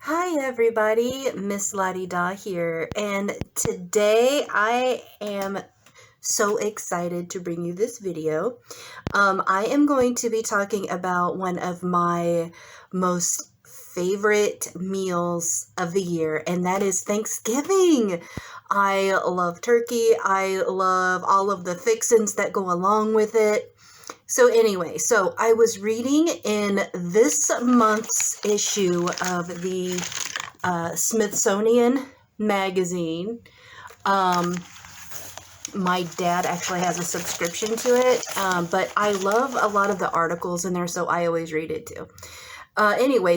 Hi everybody, Miss Lottie Da here, and today I am so excited to bring you this video. I am going to be talking about one of my most favorite meals of the year, and that is Thanksgiving. I love turkey. I love all of the fixins that go along with it. So I was reading in this month's issue of the Smithsonian magazine. Um, my dad actually has a subscription to it, but I love a lot of the articles in there, so I always read it too.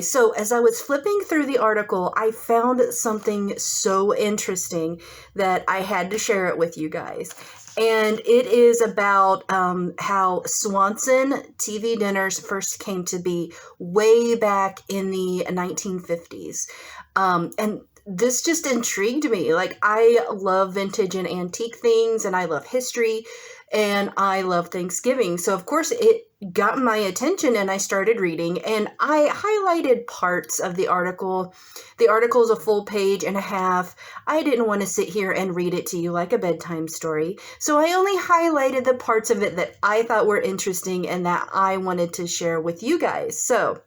So as I was flipping through the article, I found something so interesting that I had to share it with you guys. And it is about how Swanson TV dinners first came to be way back in the 1950s. And this just intrigued me. Like, I love vintage and antique things, and I love history, and I love Thanksgiving. So, of course, it got my attention, and I started reading, and I highlighted parts of the article. The article is a full page and a half. I didn't want to sit here and read it to you like a bedtime story, so I only highlighted the parts of it that I thought were interesting and that I wanted to share with you guys. So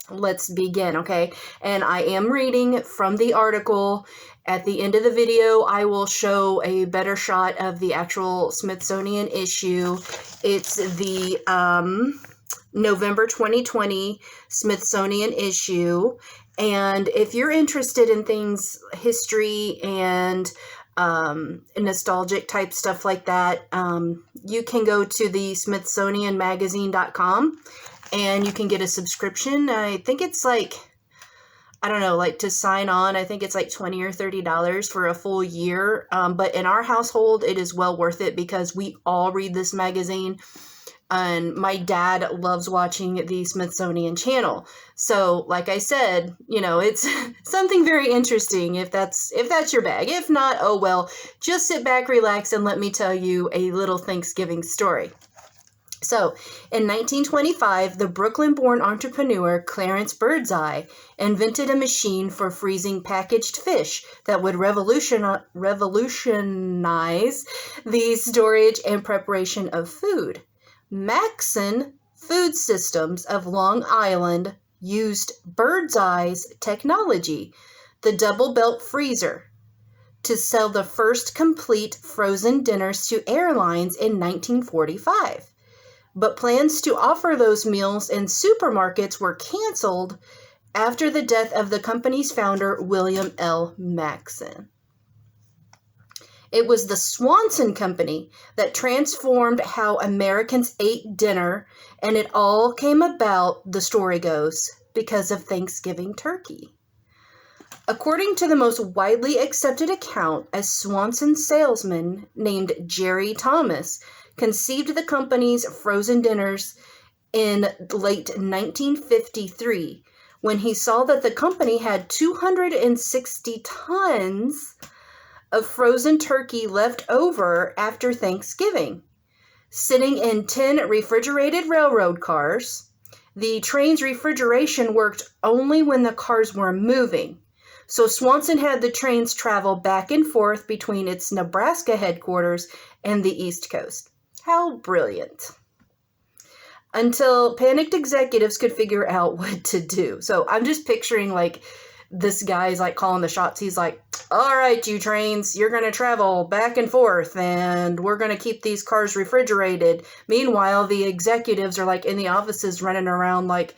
let's begin, okay? And I am reading from the article. At the end of the video, I will show a better shot of the actual Smithsonian issue. It's the November 2020 Smithsonian issue. And if you're interested in things, history and nostalgic type stuff like that, you can go to the smithsonianmagazine.com and you can get a subscription. I think it's like, I don't know, like to sign on, I think it's like $20 or $30 for a full year. But in our household, it is well worth it because we all read this magazine. And my dad loves watching the Smithsonian Channel. So, like I said, it's something very interesting if that's your bag. If not, oh well, just sit back, relax, and let me tell you a little Thanksgiving story. So, in 1925, the Brooklyn-born entrepreneur Clarence Birdseye invented a machine for freezing packaged fish that would revolutionize the storage and preparation of food. Maxon Food Systems of Long Island used Birdseye's technology, the double belt freezer, to sell the first complete frozen dinners to airlines in 1945. But plans to offer those meals in supermarkets were canceled after the death of the company's founder, William L. Maxon. It was the Swanson Company that transformed how Americans ate dinner, and it all came about, the story goes, because of Thanksgiving turkey. According to the most widely accepted account, a Swanson salesman named Jerry Thomas conceived the company's frozen dinners in late 1953 when he saw that the company had 260 tons of frozen turkey left over after Thanksgiving, sitting in 10 refrigerated railroad cars. The train's refrigeration worked only when the cars were moving. So Swanson had the trains travel back and forth between its Nebraska headquarters and the East Coast. How brilliant. Until panicked executives could figure out what to do. So I'm just picturing like this guy's like calling the shots. He's like, all right, you trains, you're going to travel back and forth and we're going to keep these cars refrigerated. Meanwhile, the executives are like in the offices running around like,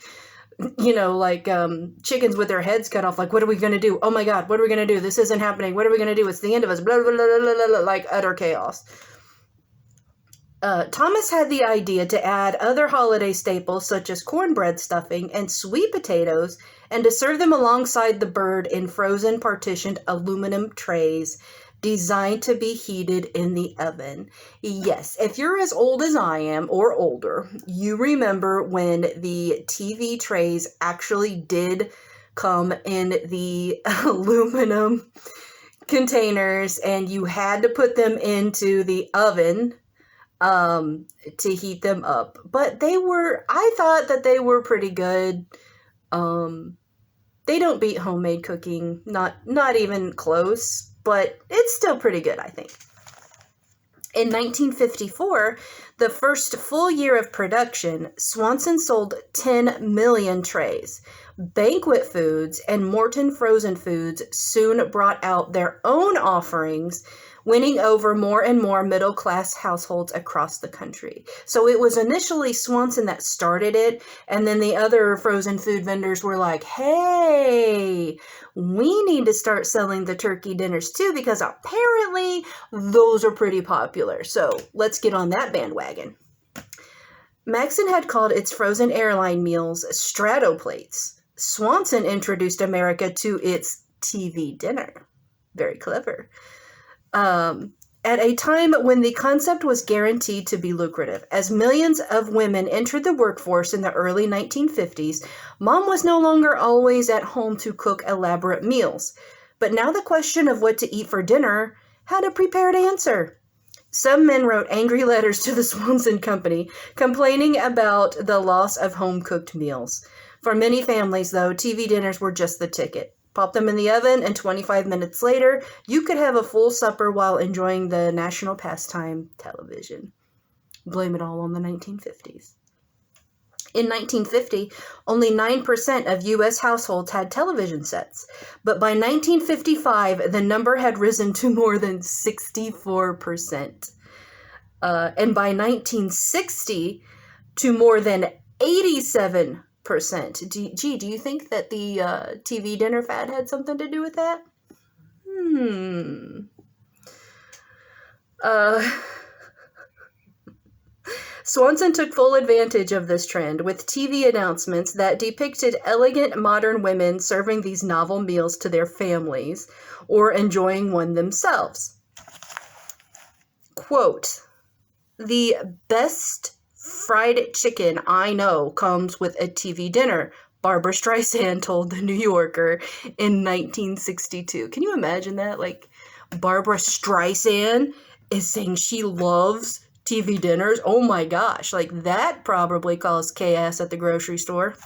chickens with their heads cut off. Like, what are we going to do? Oh my God, what are we going to do? This isn't happening. What are we going to do? It's the end of us. Blah, blah, blah, blah, blah, blah, like utter chaos. Thomas had the idea to add other holiday staples such as cornbread stuffing and sweet potatoes and to serve them alongside the bird in frozen partitioned aluminum trays designed to be heated in the oven. Yes, if you're as old as I am or older, you remember when the TV trays actually did come in the aluminum containers and you had to put them into the oven to heat them up. But I thought that they were pretty good. They don't beat homemade cooking, not even close, but it's still pretty good, I think. In 1954, the first full year of production, Swanson sold 10 million trays. Banquet Foods and Morton Frozen Foods soon brought out their own offerings, winning over more and more middle-class households across the country. So it was initially Swanson that started it, and then the other frozen food vendors were like, hey, we need to start selling the turkey dinners too, because apparently those are pretty popular. So let's get on that bandwagon. Maxon had called its frozen airline meals Stratoplates. Swanson introduced America to its TV dinner. Very clever. At a time when the concept was guaranteed to be lucrative. As millions of women entered the workforce in the early 1950s, Mom was no longer always at home to cook elaborate meals. But now the question of what to eat for dinner had a prepared answer. Some men wrote angry letters to the Swanson Company, complaining about the loss of home-cooked meals. For many families, though, TV dinners were just the ticket. Pop them in the oven, and 25 minutes later, you could have a full supper while enjoying the national pastime, television. Blame it all on the 1950s. In 1950, only 9% of U.S. households had television sets, but by 1955, the number had risen to more than 64%. And by 1960, to more than 87%. Do you think that the TV dinner fad had something to do with that? Swanson took full advantage of this trend with TV announcements that depicted elegant modern women serving these novel meals to their families or enjoying one themselves. Quote, "The best fried chicken I know comes with a TV dinner," Barbara Streisand told The New Yorker in 1962. Can you imagine that? Like, Barbara Streisand is saying she loves TV dinners. Oh my gosh, like that probably caused chaos at the grocery store.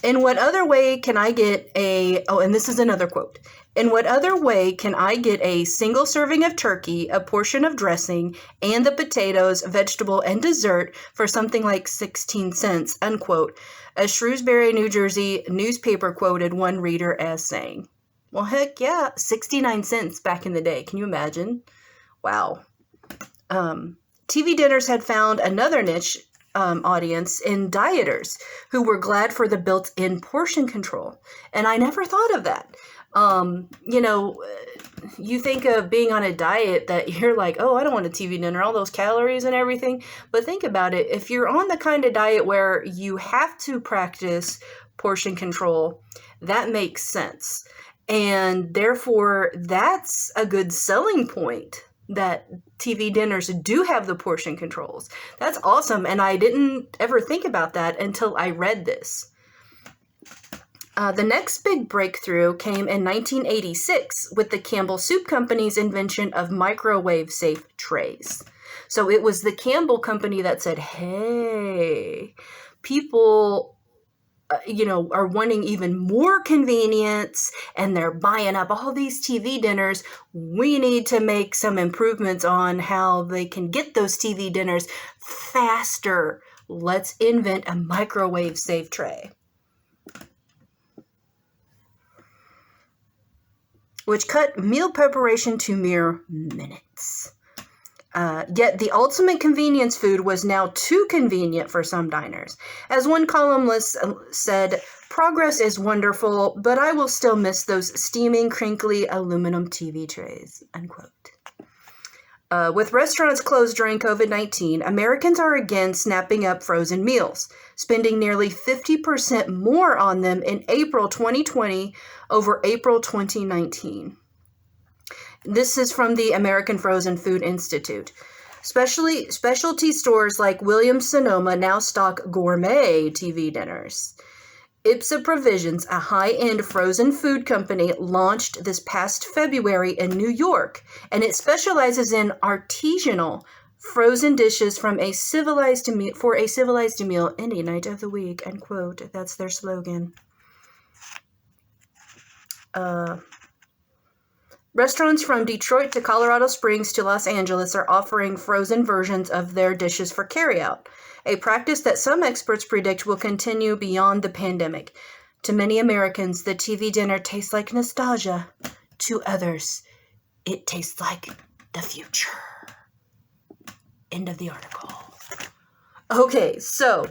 "In what other way can I get and this is another quote. In what other way can I get a single serving of turkey, a portion of dressing, and the potatoes, vegetable, and dessert for something like 16 cents, unquote, a Shrewsbury, New Jersey newspaper quoted one reader as saying. Well, heck yeah, 69 cents back in the day. Can you imagine? Wow. TV dinners had found another niche audience in dieters who were glad for the built-in portion control. And I never thought of that. You think of being on a diet that you're like, oh, I don't want a TV dinner, all those calories and everything. But think about it. If you're on the kind of diet where you have to practice portion control, that makes sense. And therefore, that's a good selling point that TV dinners do have the portion controls. That's awesome. And I didn't ever think about that until I read this. The next big breakthrough came in 1986 with the Campbell Soup Company's invention of microwave-safe trays. So it was the Campbell Company that said, hey, people are wanting even more convenience, and they're buying up all these TV dinners. We need to make some improvements on how they can get those TV dinners faster. Let's invent a microwave-safe tray, which cut meal preparation to mere minutes. Yet the ultimate convenience food was now too convenient for some diners. As one columnist said, progress is wonderful, but I will still miss those steaming, crinkly aluminum TV trays, unquote. With restaurants closed during COVID-19, Americans are again snapping up frozen meals, spending nearly 50% more on them in April 2020 over April 2019. This is from the American Frozen Food Institute. Specialty stores like Williams-Sonoma now stock gourmet TV dinners. Ipsa Provisions, a high-end frozen food company, launched this past February in New York, and it specializes in artisanal frozen dishes for a civilized meal any night of the week, unquote. That's their slogan. Restaurants from Detroit to Colorado Springs to Los Angeles are offering frozen versions of their dishes for carryout, a practice that some experts predict will continue beyond the pandemic. To many Americans, the TV dinner tastes like nostalgia. To others, it tastes like the future. End of the article. Okay, so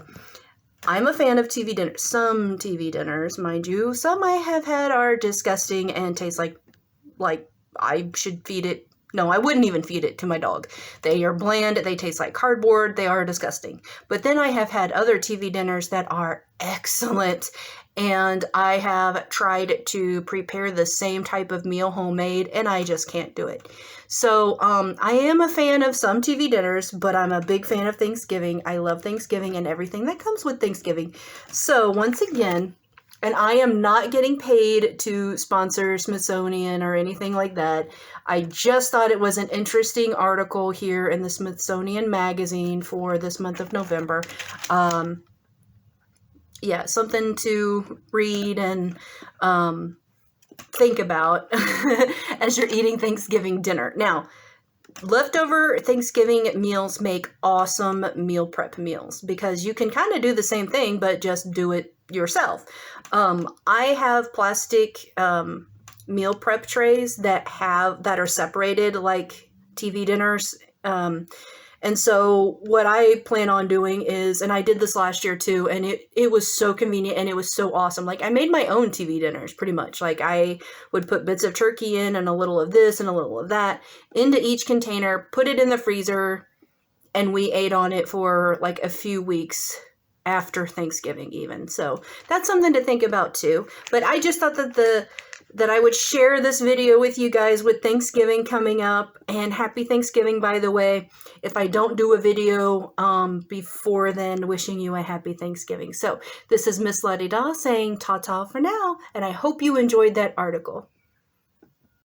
I'm a fan of TV dinners. Some TV dinners, mind you. Some I have had are disgusting and taste like I should feed it. No, I wouldn't even feed it to my dog. They are bland. They taste like cardboard. They are disgusting. But then I have had other TV dinners that are excellent. And I have tried to prepare the same type of meal homemade, and I just can't do it. So I am a fan of some TV dinners, but I'm a big fan of Thanksgiving. I love Thanksgiving and everything that comes with Thanksgiving. So once again, and I am not getting paid to sponsor Smithsonian or anything like that. I just thought it was an interesting article here in the Smithsonian Magazine for this month of November. Yeah, something to read and think about as you're eating Thanksgiving dinner. Now, leftover Thanksgiving meals make awesome meal prep meals because you can kind of do the same thing, but just do it yourself. I have plastic meal prep trays that are separated like TV dinners. And so what I plan on doing is, and I did this last year too, and it was so convenient and it was so awesome. Like I made my own TV dinners pretty much. Like I would put bits of turkey in and a little of this and a little of that into each container, put it in the freezer, and we ate on it for like a few weeks after Thanksgiving even. So that's something to think about too. But I just thought that I would share this video with you guys with Thanksgiving coming up. And happy Thanksgiving, by the way. If I don't do a video before then, wishing you a happy Thanksgiving. So this is Miss La-di-da saying ta-ta for now. And I hope you enjoyed that article.